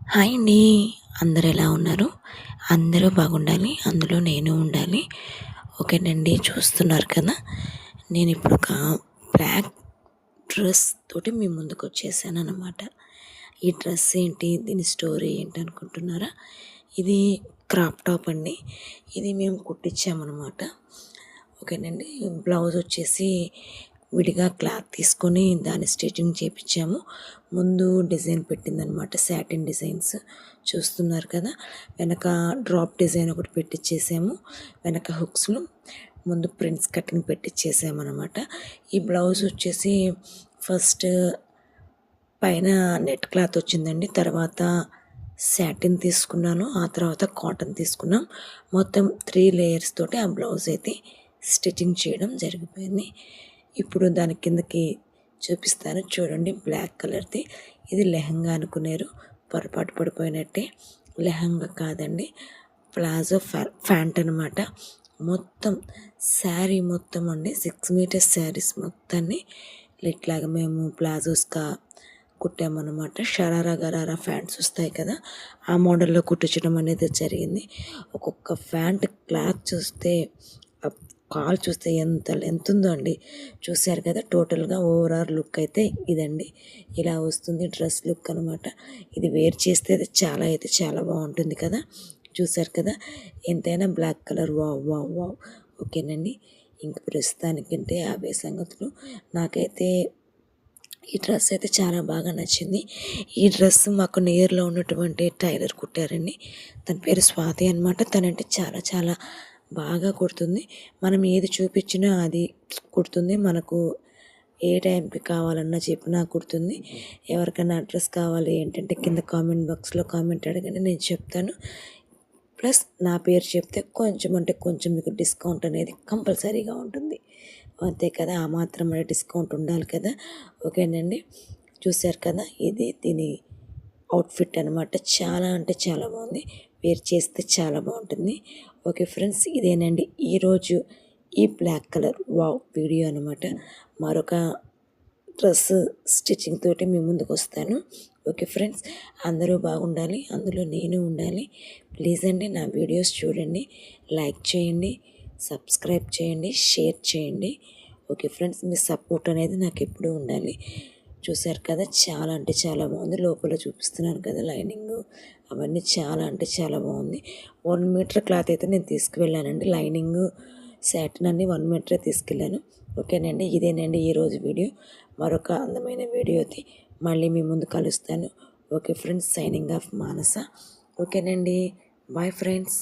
Hi అండి. అందరూ ఎలా ఉన్నారు? అందరూ బాగుండాలి. అందులో నేను ఉండాలి. ఓకేనండి. చూస్తున్నారు కదా! నేనిప్పుడు ఒక బ్లాక్ డ్రెస్ తోటి మీ ముందుకొచ్చేసాననమాట. ఈ డ్రెస్ ఏంటి? దీని స్టోరీ ఏంటనుకుంటున్నారా? ఇది క్రాప్ టాప్ అండి. ఇది మేము కుట్టించామనమాట. ఓకేనండి. బ్లౌజ్ వచ్చేసి విడిగా క్లాత్ తీసుకొని దాన్ని స్టిచ్చింగ్ చేపించాము. ముందు డిజైన్ పెట్టిందనమాట. సాటిన్ డిజైన్స్ చూస్తున్నారు కదా! వెనక డ్రాప్ డిజైన్ ఒకటి పెట్టించేసాము. వెనక హుక్స్‌లో ముందు ప్రింట్స్ కటింగ్ పెట్టించేసామనమాట. ఈ బ్లౌజ్ వచ్చేసి ఫస్ట్ పైన నెట్ క్లాత్ వచ్చిందండి. తర్వాత సాటిన్ తీసుకున్నాను. ఆ తర్వాత కాటన్ తీసుకున్నాం. మొత్తం 3 లేయర్స్ తోటి ఆ బ్లౌజ్ అయితే స్టిచ్చింగ్ చేయడం జరిగిపోయింది. ఇప్పుడు దాని కిందకి చూపిస్తాను చూడండి. బ్లాక్ కలర్‌ది ఇది లెహంగా అనుకున్నారు. పొరపాటు పడిపోయినట్టే. లెహంగా కాదండి. ప్లాజో ఫ్యాంట్ అనమాట. మొత్తం శారీ మొత్తం అండి 6 మీటర్స్ శారీస్ మొత్తాన్ని ఇట్లాగా మేము ప్లాజోస్‌గా కుట్టామన్నమాట. షరారా గరారా ఫ్యాంట్స్ వస్తాయి కదా! ఆ మోడల్‌లో కుట్టించడం అనేది జరిగింది. ఒక్కొక్క ఫ్యాంట్ క్లాత్ చూస్తే కాలు చూస్తే ఎంత లెంత్ ఉందో అండి. చూసారు కదా! టోటల్‌గా ఓవరాల్ లుక్ అయితే ఇదండి. ఇలా వస్తుంది డ్రెస్ లుక్ అనమాట. ఇది వేర్ చేస్తే అయితే చాలా బాగుంటుంది కదా! చూసారు కదా! ఎంతైనా black colour wow! Wow! Wow! ఓకేనండి. ఇంక ప్రస్తుతానికంటే అవే సంగతులు. నాకైతే ఈ డ్రెస్ అయితే చాలా బాగా నచ్చింది. ఈ డ్రెస్ మాకు నియర్‌లో ఉన్నటువంటి టైలర్ కుట్టారండి. తన పేరు స్వాతి అనమాట. తనంటే చాలా చాలా బాగా కుడుతుంది. మనం ఏది చూపించినా అది కుడుతుంది. మనకు ఏ టైంకి కావాలన్నా చెప్పినా కుడుతుంది. ఎవరికైనా అడ్రస్ కావాలి ఏంటంటే కింద కామెంట్ బాక్స్‌లో కామెంట్ అడగండి, నేను చెప్తాను. ప్లస్ నా పేరు చెప్తే కొంచెం అంటే కొంచెం మీకు డిస్కౌంట్ అనేది కంపల్సరీగా ఉంటుంది. అంతే కదా! ఆ మాత్రం డిస్కౌంట్ ఉండాలి కదా! ఓకేనండి. చూసారు కదా! ఇది దీని అవుట్‌ఫిట్ అనమాట. చాలా అంటే చాలా బాగుంది. వేర్ చేస్తే చాలా బాగుంటుంది. ఓకే ఫ్రెండ్స్, ఇదేనండి ఈరోజు ఈ బ్లాక్ కలర్ వావ్ వీడియో అనమాట. మరొక డ్రెస్ స్టిచ్చింగ్ తోటి మీ ముందుకు వస్తాను. ఓకే ఫ్రెండ్స్, అందరూ బాగుండాలి. అందులో నేను ఉండాలి. ప్లీజ్ అండి నా వీడియోస్ చూడండి, లైక్ చేయండి, సబ్స్క్రైబ్ చేయండి, షేర్ చేయండి. ఓకే ఫ్రెండ్స్, మీ సపోర్ట్ అనేది నాకు ఎప్పుడూ ఉండాలి. చూసారు కదా! చాలా అంటే చాలా బాగుంది. లోపల చూపిస్తున్నాను కదా లైనింగు, అవన్నీ చాలా అంటే చాలా బాగుంది. 1 మీటర్ క్లాత్ అయితే నేను తీసుకువెళ్ళానండి. లైనింగు సాటిన్ అన్ని 1 మీటరే తీసుకెళ్ళాను. ఓకేనండి. ఇదేనండి ఈరోజు వీడియో. మరొక అందమైన వీడియోతో మళ్ళీ మీ ముందు కలుస్తాను. Okay friends, signing off Manasa. ఓకేనండి. Bye friends.